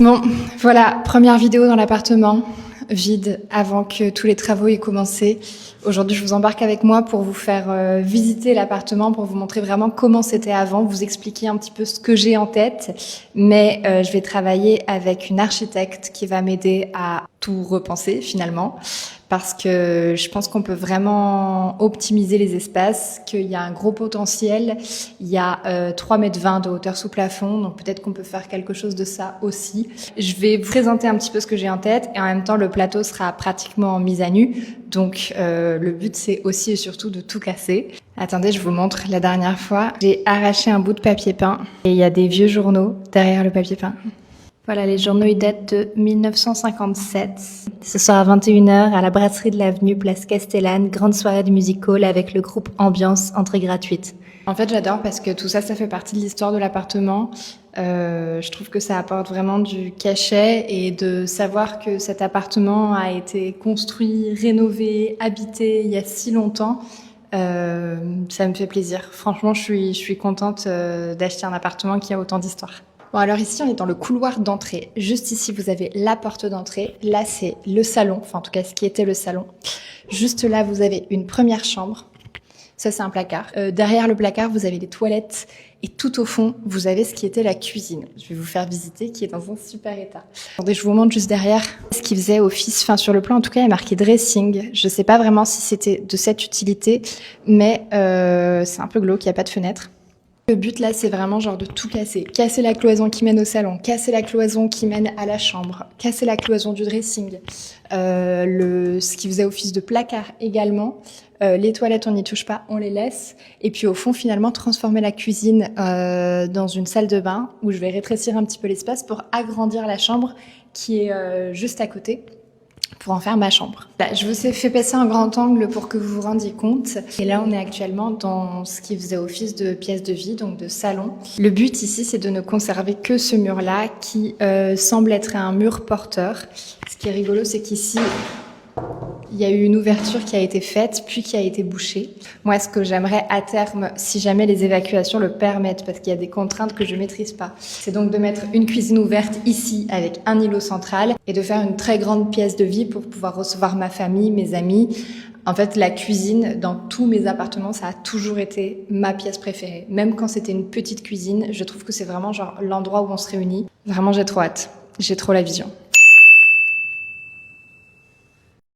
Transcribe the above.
Bon, voilà, première vidéo dans l'appartement, vide, avant que tous les travaux aient commencé. Aujourd'hui, je vous embarque avec moi pour vous faire visiter l'appartement, pour vous montrer vraiment comment c'était avant, vous expliquer un petit peu ce que j'ai en tête. Mais je vais travailler avec une architecte qui va m'aider à tout repenser finalement, parce que je pense qu'on peut vraiment optimiser les espaces, qu'il y a un gros potentiel. Il y a 3,20 m de hauteur sous plafond, donc peut-être qu'on peut faire quelque chose de ça aussi. Je vais vous présenter un petit peu ce que j'ai en tête et en même temps le plateau sera pratiquement mis à nu, donc le but c'est aussi et surtout de tout casser. Attendez, je vous montre. La dernière fois, j'ai arraché un bout de papier peint et il y a des vieux journaux derrière le papier peint. Voilà, les journaux, ils datent de 1957. Ce soir à 21 h, à la brasserie de l'Avenue, place Castellane, grande soirée de music hall avec le groupe Ambiance, entrée gratuite. En fait, j'adore parce que tout ça, ça fait partie de l'histoire de l'appartement. Je trouve que ça apporte vraiment du cachet et de savoir que cet appartement a été construit, rénové, habité il y a si longtemps. Ça me fait plaisir. Franchement, je suis contente d'acheter un appartement qui a autant d'histoire. Bon, alors ici, on est dans le couloir d'entrée. Juste ici, vous avez la porte d'entrée. Là, c'est le salon, enfin en tout cas ce qui était le salon. Juste là, vous avez une première chambre. Ça, c'est un placard. Derrière le placard, vous avez les toilettes. Et tout au fond, vous avez ce qui était la cuisine. Je vais vous faire visiter, qui est dans un super état. Attendez, je vous montre juste derrière ce qui faisait office. Enfin, sur le plan, en tout cas, il y a marqué dressing. Je ne sais pas vraiment si c'était de cette utilité, mais c'est un peu glauque, il n'y a pas de fenêtre. Le but là, c'est vraiment genre de tout casser. Casser la cloison qui mène au salon, casser la cloison qui mène à la chambre, casser la cloison du dressing, ce qui faisait office de placard également. Les toilettes, on n'y touche pas, on les laisse. Et puis au fond, finalement, transformer la cuisine dans une salle de bain où je vais rétrécir un petit peu l'espace pour agrandir la chambre qui est juste à côté, pour en faire ma chambre. Là, je vous ai fait passer un grand angle pour que vous vous rendiez compte. Et là, on est actuellement dans ce qui faisait office de pièce de vie, donc de salon. Le but ici, c'est de ne conserver que ce mur-là qui semble être un mur porteur. Ce qui est rigolo, c'est qu'ici, il y a eu une ouverture qui a été faite, puis qui a été bouchée. Moi, ce que j'aimerais à terme, si jamais les évacuations le permettent, parce qu'il y a des contraintes que je ne maîtrise pas, c'est donc de mettre une cuisine ouverte ici avec un îlot central et de faire une très grande pièce de vie pour pouvoir recevoir ma famille, mes amis. En fait, la cuisine, dans tous mes appartements, ça a toujours été ma pièce préférée. Même quand c'était une petite cuisine, je trouve que c'est vraiment genre l'endroit où on se réunit. Vraiment, j'ai trop hâte. J'ai trop la vision.